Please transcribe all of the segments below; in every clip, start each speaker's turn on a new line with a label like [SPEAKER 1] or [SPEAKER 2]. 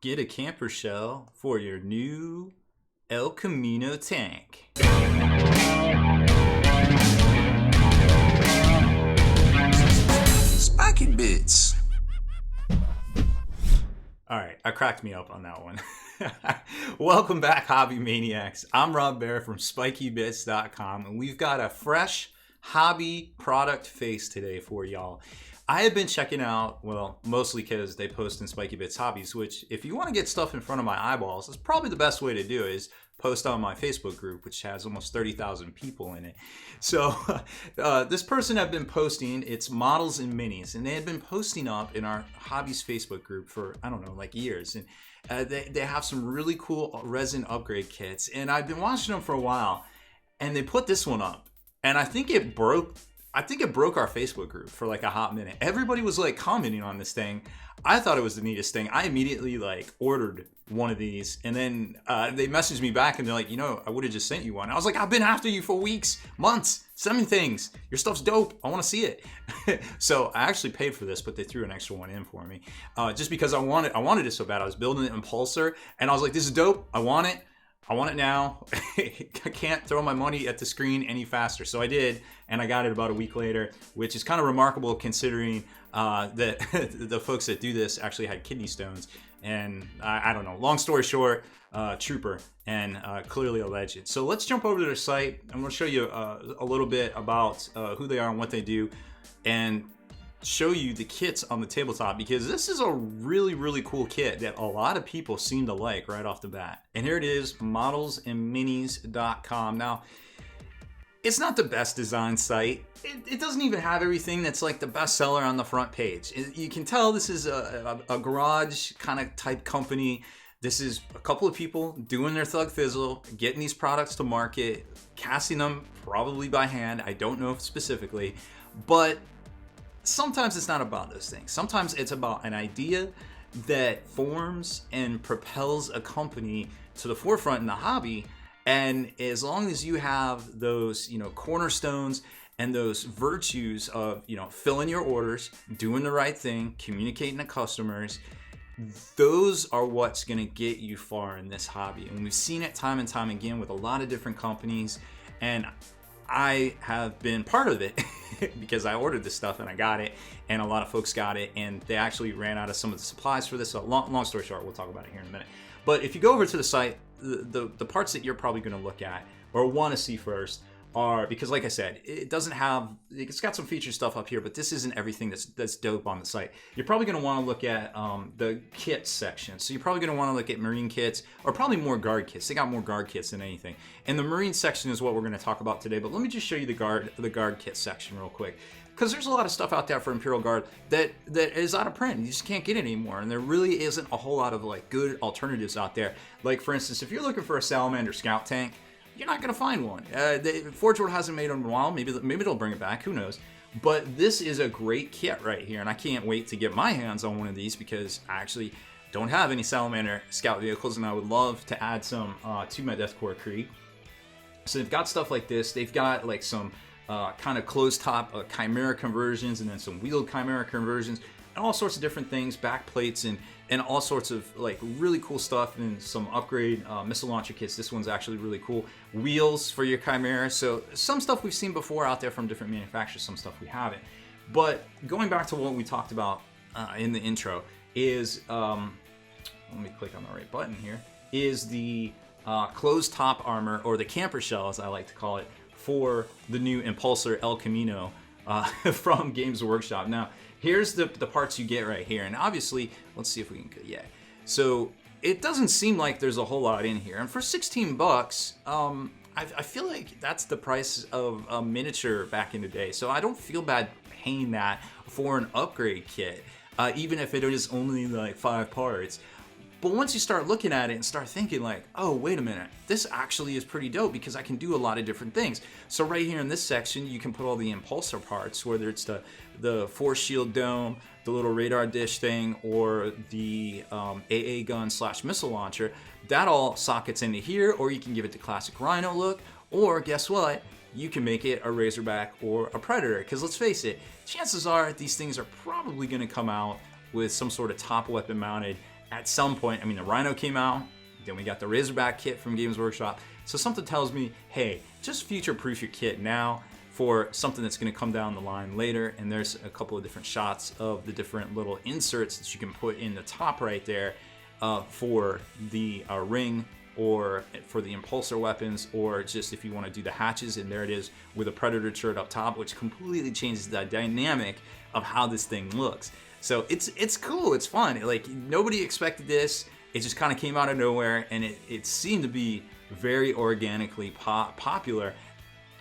[SPEAKER 1] Get a camper shell for your new El Camino tank.
[SPEAKER 2] Spiky bits.
[SPEAKER 1] Alright, I cracked me up on that one. Welcome back, Hobby Maniacs. I'm Rob Bear from SpikyBits.com, and we've got a fresh hobby product face today for y'all. I have been checking out, well, mostly because they post in Spiky Bits Hobbies, which if you want to get stuff in front of my eyeballs, that's probably the best way to do it, is post on my Facebook group, which has almost 30,000 people in it. So this person have been posting, it's Models and Minis, and they had been posting up in our Hobbies Facebook group for, I don't know, like years. And they have some really cool resin upgrade kits, and I've been watching them for a while, and they put this one up, and I think it broke our Facebook group for like a hot minute. Everybody was like commenting on this thing. I thought it was the neatest thing. I immediately like ordered one of these, and then they messaged me back and they're like, I would have just sent you one. I was like, I've been after you for weeks, months, send me things. Your stuff's dope. I want to see it. So I actually paid for this, but they threw an extra one in for me just because I wanted it so bad. I was building an Impulsor, and I was like, this is dope. I want it. I want it now. I can't throw my money at the screen any faster. So I did, and I got it about a week later, which is kind of remarkable considering that the folks that do this actually had kidney stones. And I don't know, long story short, trooper and clearly a legend. So let's jump over to their site, and we'll show you a little bit about who they are and what they do, and show you the kits on the tabletop, because this is a really cool kit that a lot of people seem to like right off the bat. And here it is, modelsandminis.com. Now, it's not the best design site. It doesn't even have everything that's like the bestseller on the front page. You can tell this is a garage kind of type company. This is a couple of people doing their thug fizzle, getting these products to market, casting them probably by hand. I don't know specifically, but sometimes it's not about those things. Sometimes it's about an idea that forms and propels a company to the forefront in the hobby. And as long as you have those, cornerstones and those virtues of, filling your orders, doing the right thing, communicating to customers, those are what's going to get you far in this hobby. And we've seen it time and time again with a lot of different companies. And I have been part of it because I ordered this stuff and I got it, and a lot of folks got it, and they actually ran out of some of the supplies for this. So long story short, we'll talk about it here in a minute. But if you go over to the site, the parts that you're probably going to look at or want to see first are, because like I said, it's got some feature stuff up here, but this isn't everything that's dope on the site. You're probably going to want to look at the kit section. So you're probably going to want to look at marine kits, or probably more guard kits. They got more guard kits than anything. And the marine section is what we're going to talk about today. But let me just show you the guard kit section real quick, because there's a lot of stuff out there for Imperial Guard that is out of print. You just can't get it anymore, and there really isn't a whole lot of like good alternatives out there. Like for instance, if you're looking for a Salamander Scout tank, you're not going to find one. Forge World hasn't made them in a while. Maybe they'll bring it back. Who knows? But this is a great kit right here, and I can't wait to get my hands on one of these, because I actually don't have any Salamander Scout vehicles, and I would love to add some to my Deathcore Creed. So they've got stuff like this. They've got like some kind of closed top Chimera conversions, and then some wheeled Chimera conversions, and all sorts of different things, back plates, and all sorts of like really cool stuff, and some upgrade missile launcher kits. This one's actually really cool. Wheels for your Chimera. So some stuff we've seen before out there from different manufacturers, some stuff we haven't. But going back to what we talked about in the intro is, let me click on the right button here, is the closed top armor, or the camper shell as I like to call it, for the new Impulsor El Camino from Games Workshop. Now, here's the parts you get right here. And obviously, let's see if we can, So it doesn't seem like there's a whole lot in here. And for 16 bucks, I feel like that's the price of a miniature back in the day. So I don't feel bad paying that for an upgrade kit, even if it is only like 5 parts. But once you start looking at it and start thinking like, oh, wait a minute, this actually is pretty dope, because I can do a lot of different things. So right here in this section, you can put all the Impulsor parts, whether it's the force shield dome, the little radar dish thing, or the AA gun / missile launcher. That all sockets into here, or you can give it the classic Rhino look, or guess what? You can make it a Razorback or a Predator, because let's face it, chances are these things are probably going to come out with some sort of top weapon mounted at some point, I mean, the Rhino came out, then we got the Razorback kit from Games Workshop. So something tells me, hey, just future-proof your kit now for something that's going to come down the line later. And there's a couple of different shots of the different little inserts that you can put in the top right there for the ring, or for the impulsor weapons, or just if you want to do the hatches. And there it is with a Predator turret up top, which completely changes the dynamic of how this thing looks. So it's cool, it's fun. Like, nobody expected this. It just kind of came out of nowhere, and it seemed to be very organically popular,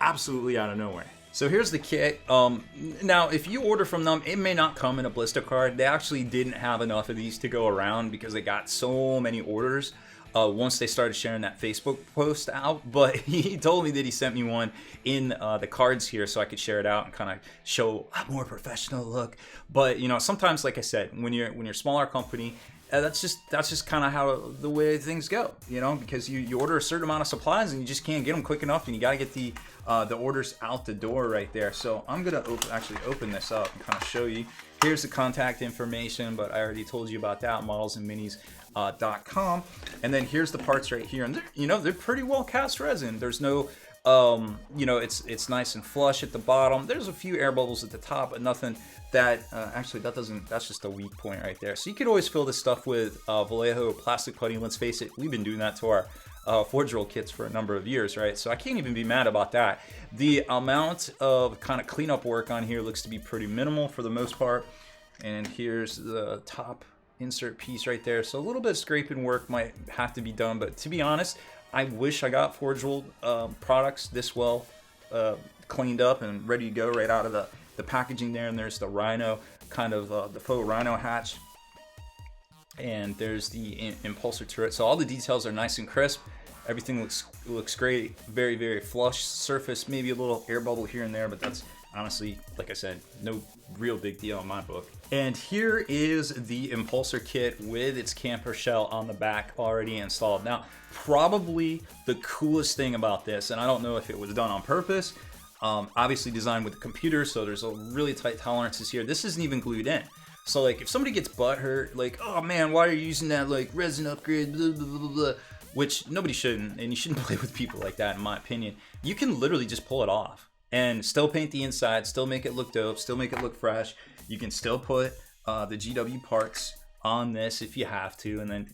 [SPEAKER 1] absolutely out of nowhere. So here's the kit. Now, if you order from them, it may not come in a blister card. They actually didn't have enough of these to go around because they got so many orders once they started sharing that Facebook post out. But he told me that he sent me one in the cards here so I could share it out and kind of show a more professional look. But you know, sometimes, like I said, when you're a smaller company, that's just kind of how the way things go, you know, because you order a certain amount of supplies and you just can't get them quick enough, and you got to get the orders out the door right there. So I'm gonna actually open this up and kind of show you. Here's the contact information, but I already told you about that, modelsandminis.com. And then here's the parts right here, and they're pretty well cast resin. There's no it's nice and flush at the bottom. There's a few air bubbles at the top, but nothing that actually that's just a weak point right there. So you could always fill this stuff with Vallejo plastic putty. Let's face it, we've been doing that to our forge roll kits for a number of years, right? So I can't even be mad about that. The amount of kind of cleanup work on here looks to be pretty minimal for the most part. And here's the top insert piece right there. So a little bit of scraping work might have to be done, but to be honest, I wish I got forge rolled products this well cleaned up and ready to go right out of the packaging there. And there's the Rhino, kind of the faux Rhino hatch. And there's the impulsor turret. So all the details are nice and crisp. Everything looks great. Very, very flush surface. Maybe a little air bubble here and there, but that's honestly, like I said, no real big deal in my book. And here is the impulsor kit with its camper shell on the back already installed. Now, probably the coolest thing about this, and I don't know if it was done on purpose, obviously designed with the computer, so there's a really tight tolerances here. This isn't even glued in. So like if somebody gets butthurt, like, oh man, why are you using that like resin upgrade, blah, blah, blah, blah, which nobody shouldn't, and you shouldn't play with people like that in my opinion. You can literally just pull it off and still paint the inside, still make it look dope, still make it look fresh. You can still put the GW parts on this if you have to, and then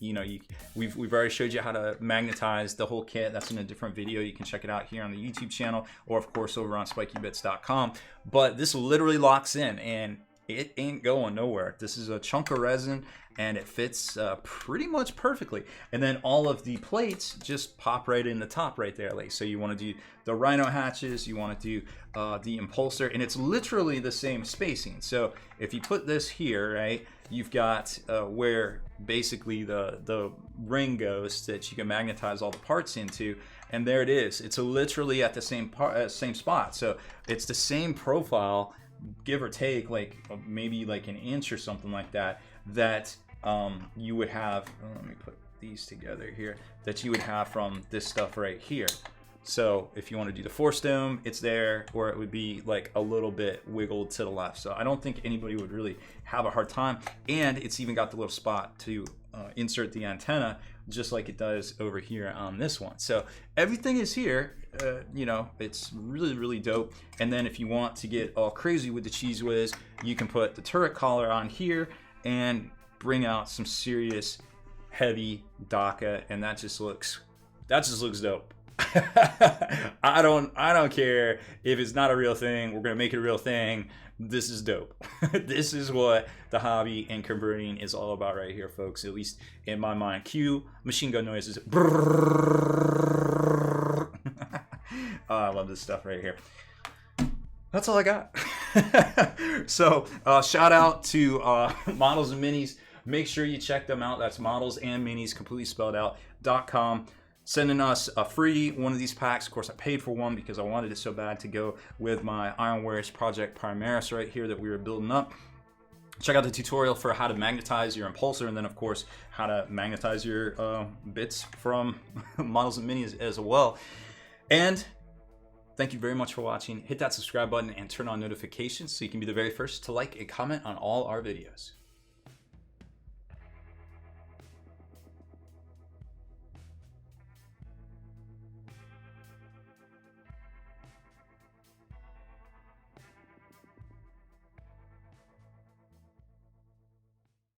[SPEAKER 1] we've already showed you how to magnetize the whole kit. That's in a different video. You can check it out here on the YouTube channel, or of course over on spikybits.com. But this literally locks in, and it ain't going nowhere. This is a chunk of resin, and it fits pretty much perfectly. And then all of the plates just pop right in the top right there. Like, so you want to do the Rhino hatches, you want to do the impulsor, and it's literally the same spacing. So if you put this here, right, you've got where basically the ring goes that you can magnetize all the parts into, and there it is. It's literally at the same spot. So it's the same profile, give or take, like maybe like an inch or something like that, that you would have, let me put these together here, that you would have from this stuff right here. So if you want to do the force dome, it's there, or it would be like a little bit wiggled to the left. So I don't think anybody would really have a hard time. And it's even got the little spot to insert the antenna, just like it does over here on this one. So everything is here. It's really, really dope. And then if you want to get all crazy with the Cheese Whiz, you can put the turret collar on here and bring out some serious heavy DACA, and that just looks dope. I don't care if it's not a real thing. We're gonna make it a real thing. This is dope. This is what the hobby and converting is all about right here, folks, at least in my mind. Cue machine gun noises. Oh, I love this stuff right here. That's all I got. So shout out to Models and Minis. Make sure you check them out. That's Models and Minis, completely spelled out, .com. Sending us a free one of these packs. Of course, I paid for one because I wanted it so bad to go with my Ironwares project Primaris right here that we were building up. Check out the tutorial for how to magnetize your impulsor, and then of course how to magnetize your bits from Models and Minis as well. And thank you very much for watching. Hit that subscribe button and turn on notifications so you can be the very first to like and comment on all our videos.